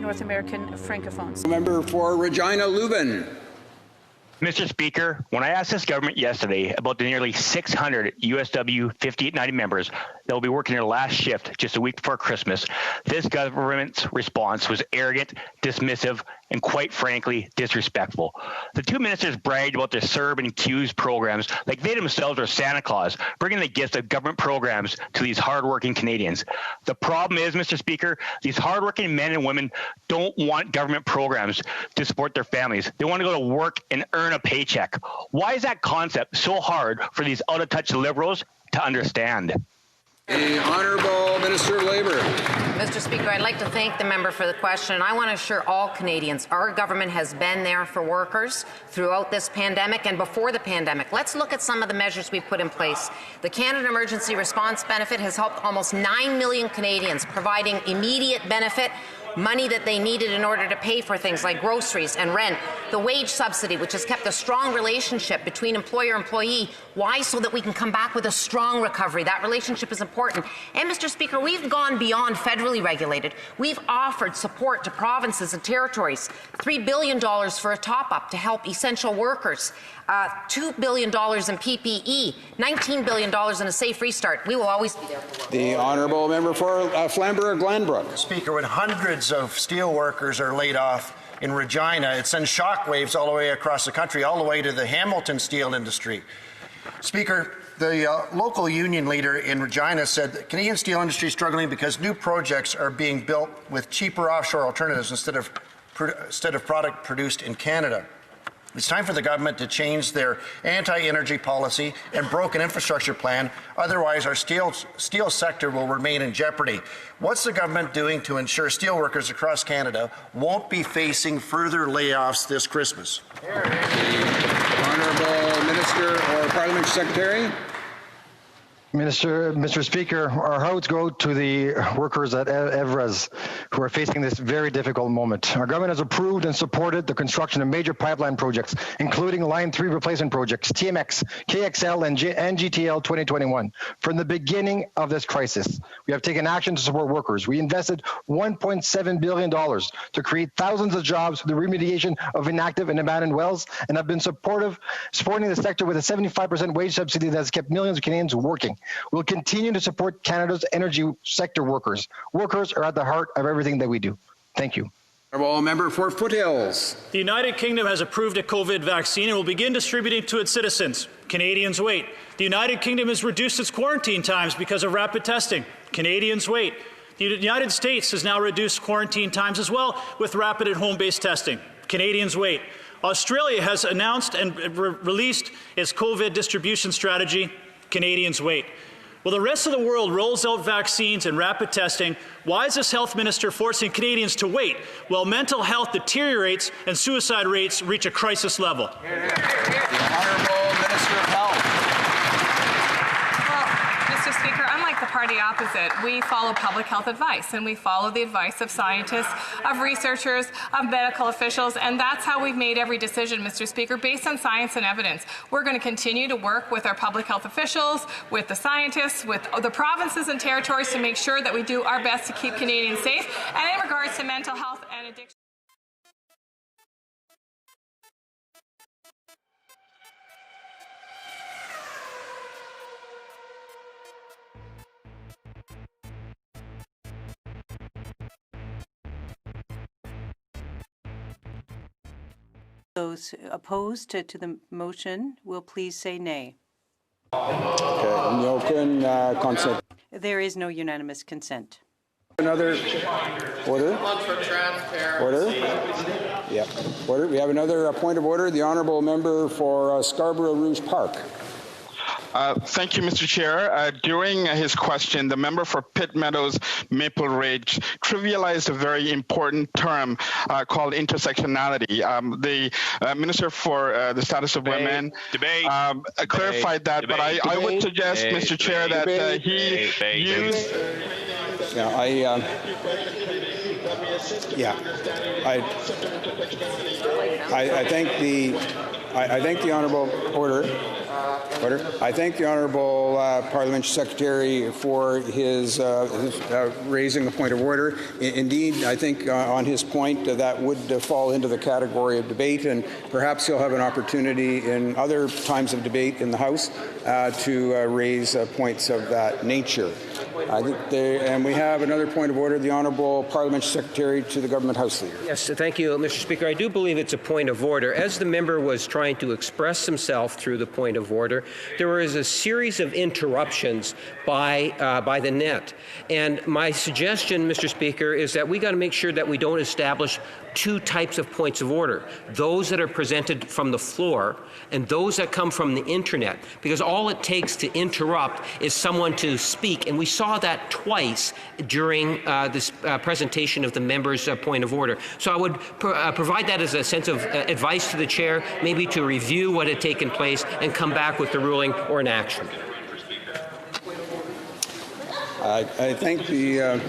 North American Francophones. Member for Regina Leuven. Mr. Speaker, when I asked this government yesterday about the nearly 600 USW 5890 members that will be working their last shift just a week before Christmas, this government's response was arrogant, dismissive, and quite frankly, disrespectful. The two ministers bragged about their CERB and CEWS programs like they themselves are Santa Claus, bringing the gifts of government programs to these hardworking Canadians. The problem is, Mr. Speaker, these hardworking men and women don't want government programs to support their families. They want to go to work and earn a paycheck. Why is that concept so hard for these out-of-touch Liberals to understand? The Honourable Minister of Labour. Mr. Speaker, I'd like to thank the member for the question. I want to assure all Canadians our government has been there for workers throughout this pandemic and before the pandemic. Let's look at some of the measures we've put in place. The Canada Emergency Response Benefit has helped almost 9 million Canadians, providing immediate benefit, money that they needed in order to pay for things like groceries and rent. The wage subsidy, which has kept a strong relationship between employer and employee. Why? So that we can come back with a strong recovery. That relationship is important. And, Mr. Speaker, we've gone beyond federally regulated. We've offered support to provinces and territories. $3 billion for a top-up to help essential workers. $2 billion in PPE, $19 billion in a safe restart. We will always be there for work. The Honourable Member for Flamborough-Glanbrook. Speaker, when hundreds of steel workers are laid off in Regina, it sends shockwaves all the way across the country, all the way to the Hamilton steel industry. Speaker, the local union leader in Regina said that Canadian steel industry is struggling because new projects are being built with cheaper offshore alternatives instead of product produced in Canada. It's time for the government to change their anti-energy policy and broken infrastructure plan. Otherwise, our steel sector will remain in jeopardy. What's the government doing to ensure steelworkers across Canada won't be facing further layoffs this Christmas? The Honourable Minister or Parliamentary Secretary. Mr. Speaker, our hearts go to the workers at Evraz who are facing this very difficult moment. Our government has approved and supported the construction of major pipeline projects, including Line 3 replacement projects, TMX, KXL, and GTL 2021. From the beginning of this crisis, we have taken action to support workers. We invested $1.7 billion to create thousands of jobs for the remediation of inactive and abandoned wells, and have been supporting the sector with a 75% wage subsidy that has kept millions of Canadians working. We'll continue to support Canada's energy sector workers. Workers are at the heart of everything that we do. Thank you. Honourable Member for Foothills. The United Kingdom has approved a COVID vaccine and will begin distributing to its citizens. Canadians wait. The United Kingdom has reduced its quarantine times because of rapid testing. Canadians wait. The United States has now reduced quarantine times as well with rapid and home-based testing. Canadians wait. Australia has announced and released its COVID distribution strategy. Canadians wait. While the rest of the world rolls out vaccines and rapid testing, why is this health minister forcing Canadians to wait while mental health deteriorates and suicide rates reach a crisis level? The Honourable Minister of Health. Mr. Speaker, unlike the party opposite, we follow public health advice, and we follow the advice of scientists, of researchers, of medical officials, and that's how we've made every decision, Mr. Speaker, based on science and evidence. We're going to continue to work with our public health officials, with the scientists, with the provinces and territories to make sure that we do our best to keep Canadians safe. And in regards to mental health and addiction, those opposed to the motion will please say nay. Okay, consent. There is no unanimous consent. Another order. Order. Yeah. Order. We have another point of order. The Honourable Member for Scarborough Rouge Park. Thank you, Mr. Chair. During his question, the member for Pitt Meadows Maple Ridge trivialized a very important term called intersectionality. The Minister for the Status of Women clarified that, but I would suggest, Mr. Chair, that he use... I thank the Honourable order. Order. I thank the Honourable Parliamentary Secretary for his raising a point of order. Indeed, I think on his point that would fall into the category of debate, and perhaps he'll have an opportunity in other times of debate in the House to raise points of that nature. I think and we have another point of order. The Honourable Parliamentary Secretary to the Government House Leader. Yes, thank you, Mr. Speaker. I do believe it's a point of order. As the member was trying to express himself through the point of order, there was a series of interruptions by the net. And my suggestion, Mr. Speaker, is that we got to make sure that we don't establish two types of points of order, those that are presented from the floor and those that come from the internet, because all it takes to interrupt is someone to speak, and we saw that twice during this presentation of the member's point of order. So I would provide that as a sense of advice to the chair, maybe to review what had taken place and come back with the ruling or an action. I thank the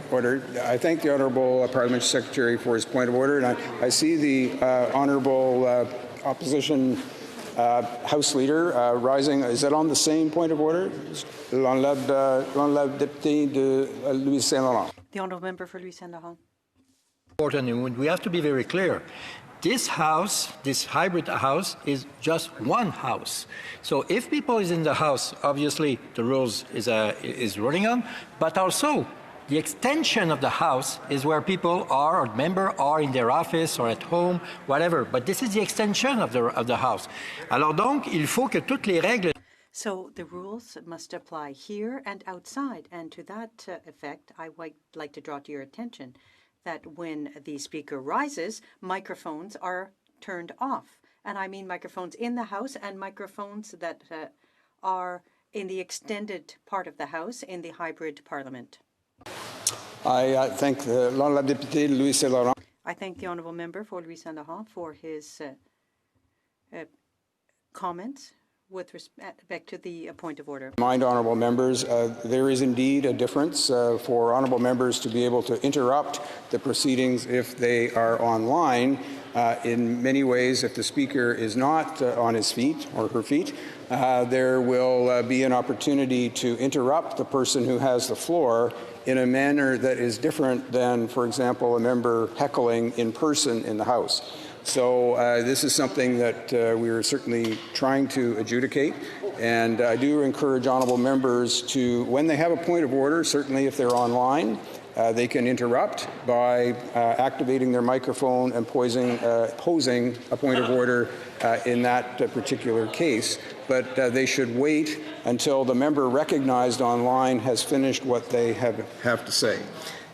order. I thank the Honourable Parliamentary Secretary for his point of order, and I see the Honourable Opposition House Leader rising. Is that on the same point of order? L'honorable député de Louis Saint-Laurent. The Honourable Member for Louis Saint-Laurent. And we have to be very clear. This house, this hybrid house, is just one house. So if people is in the house, obviously the rules is running on, but also the extension of the house is where people are, or members are in their office or at home, whatever. But this is the extension of the house. Alors donc, il faut que toutes les règles. So the rules must apply here and outside. And to that effect, I would like to draw to your attention that when the speaker rises, microphones are turned off. And I mean microphones in the House and microphones that are in the extended part of the House in the hybrid parliament. I thank the Honourable député Louis Saint-Laurent. I thank the Honourable Member for Louis Saint-Laurent for his comments with respect to the point of order. Mind, honourable members, there is indeed a difference for honourable members to be able to interrupt the proceedings if they are online. In many ways, if the speaker is not on his feet or her feet, there will be an opportunity to interrupt the person who has the floor in a manner that is different than, for example, a member heckling in person in the House. So this is something that we are certainly trying to adjudicate, and I do encourage honourable members to, when they have a point of order, certainly if they're online, they can interrupt by activating their microphone and posing a point of order in that particular case. But they should wait until the member recognized online has finished what they have to say.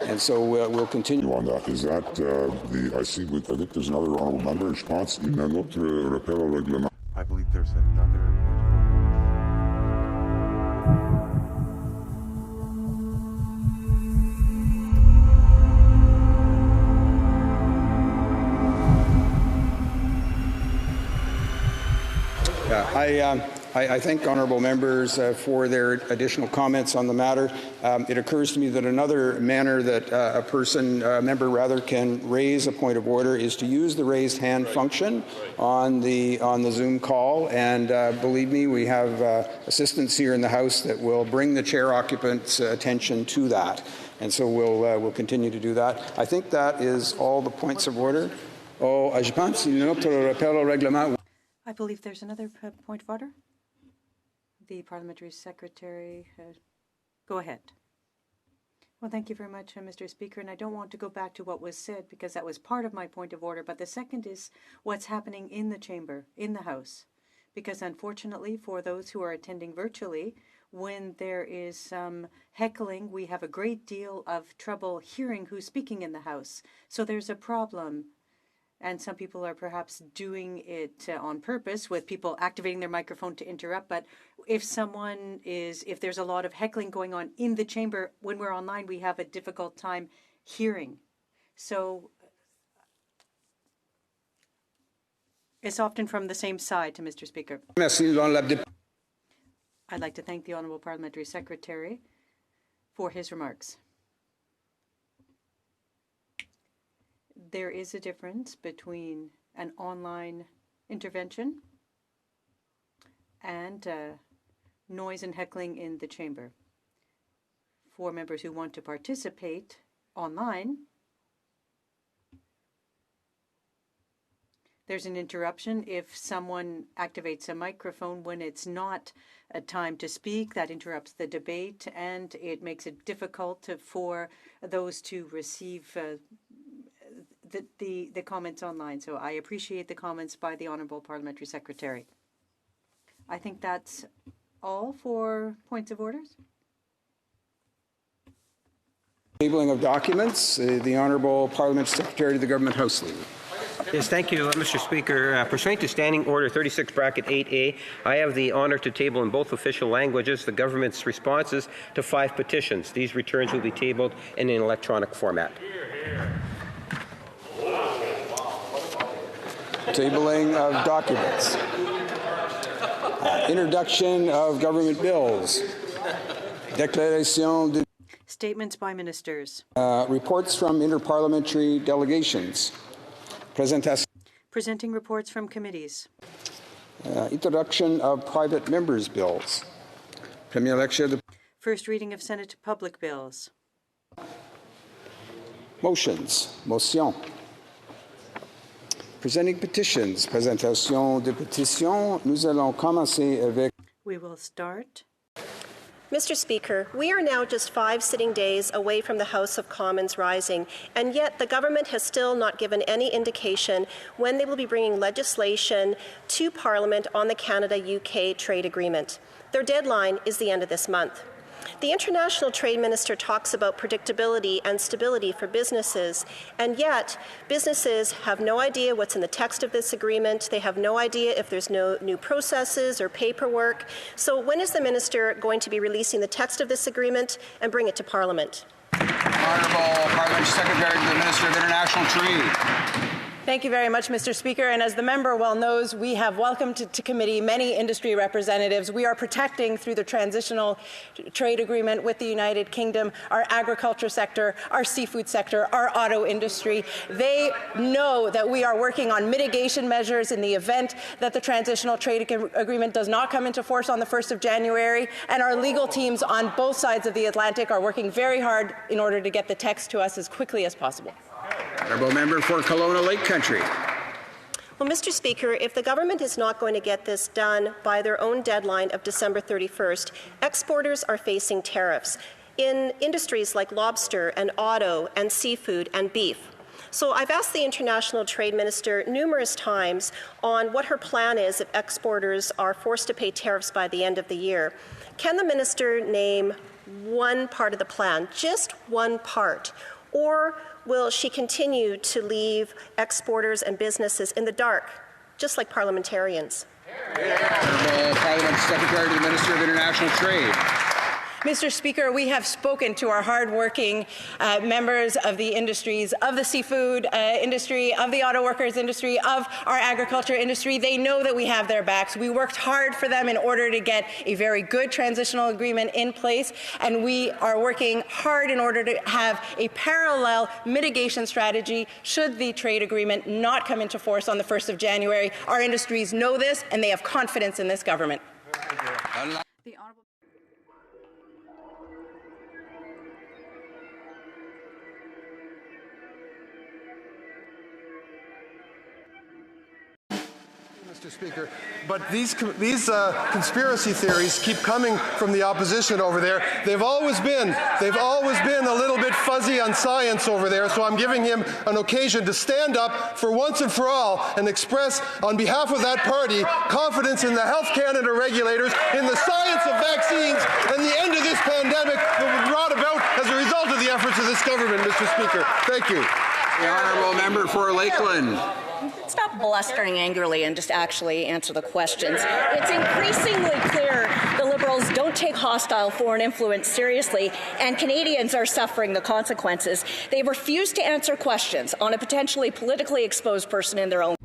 And so we'll continue on that. Is that I think there's another honourable member. Je pense qu'il y a un autre rappel au règlement. I believe there's another. I thank honourable members for their additional comments on the matter. It occurs to me that another manner that a member rather can raise a point of order is to use the raised hand function on the Zoom call. And believe me, we have assistants here in the House that will bring the chair occupant's attention to that. And so we'll continue to do that. I think that is all the points of order. Je pense qu'il y a un autre rappel au règlement. I believe there's another point of order. The Parliamentary Secretary, go ahead. Well, thank you very much, Mr. Speaker. And I don't want to go back to what was said because that was part of my point of order. But the second is what's happening in the chamber, in the House. Because unfortunately, for those who are attending virtually, when there is some heckling, we have a great deal of trouble hearing who's speaking in the House. So there's a problem. And some people are perhaps doing it on purpose with people activating their microphone to interrupt. But if there's a lot of heckling going on in the chamber, when we're online, we have a difficult time hearing. So it's often from the same side, to Mr. Speaker. I'd like to thank the Honourable Parliamentary Secretary for his remarks. There is a difference between an online intervention and noise and heckling in the chamber. For members who want to participate online, there's an interruption. If someone activates a microphone when it's not a time to speak, that interrupts the debate and it makes it difficult for those to receive the comments online. So I appreciate the comments by the Honourable Parliamentary Secretary. I think that's all for points of orders. Tabling of documents, the Honourable Parliamentary Secretary to the Government House Leader. Yes, thank you, Mr. Speaker. Pursuant to Standing Order 36(8)A, I have the honour to table in both official languages the government's responses to 5 petitions. These returns will be tabled in an electronic format. Tabling of documents. Introduction of government bills. Déclaration de Statements by ministers. reports from interparliamentary delegations. Presenting reports from committees. Introduction of private members' bills. Première lecture de First reading of Senate public bills. motions. Motion. Presenting petitions. Présentation de pétitions. Nous allons commencer avec. We will start. Mr. Speaker, we are now just 5 sitting days away from the House of Commons rising, and yet the government has still not given any indication when they will be bringing legislation to Parliament on the Canada-UK trade agreement. Their deadline is the end of this month. The International Trade Minister talks about predictability and stability for businesses, and yet businesses have no idea what's in the text of this agreement. They have no idea if there's no new processes or paperwork. So when is the Minister going to be releasing the text of this agreement and bring it to Parliament? Honourable Parliamentary Secretary to the Minister of International Trade. Thank you very much, Mr. Speaker. And as the member well knows, we have welcomed to committee many industry representatives. We are protecting, through the transitional trade agreement with the United Kingdom, our agriculture sector, our seafood sector, our auto industry. They know that we are working on mitigation measures in the event that the transitional trade agreement does not come into force on the 1st of January. And our legal teams on both sides of the Atlantic are working very hard in order to get the text to us as quickly as possible. Honourable Member for Kelowna Lake Country. Well, Mr. Speaker, if the government is not going to get this done by their own deadline of December 31st, exporters are facing tariffs in industries like lobster and auto and seafood and beef. So I've asked the International Trade Minister numerous times on what her plan is if exporters are forced to pay tariffs by the end of the year. Can the Minister name one part of the plan, just one part, or will she continue to leave exporters and businesses in the dark, just like parliamentarians? Honourable Parliamentary Secretary to the Minister of International Trade. Mr. Speaker, we have spoken to our hard-working members of the industries, of the seafood industry, of the auto workers industry, of our agriculture industry. They know that we have their backs. We worked hard for them in order to get a very good transitional agreement in place, and we are working hard in order to have a parallel mitigation strategy should the trade agreement not come into force on the 1st of January. Our industries know this, and they have confidence in this government. The Honourable Mr. Speaker, but these conspiracy theories keep coming from the opposition over there. They've always been a little bit fuzzy on science over there, so I'm giving him an occasion to stand up for once and for all and express on behalf of that party confidence in the Health Canada regulators, in the science of vaccines, and the end of this pandemic that was brought about as a result of the efforts of this government, Mr. Speaker. Thank you. The Honourable Member for Lakeland. Stop blustering angrily and just actually answer the questions. It's increasingly clear the Liberals don't take hostile foreign influence seriously, and Canadians are suffering the consequences. They refuse to answer questions on a potentially politically exposed person in their own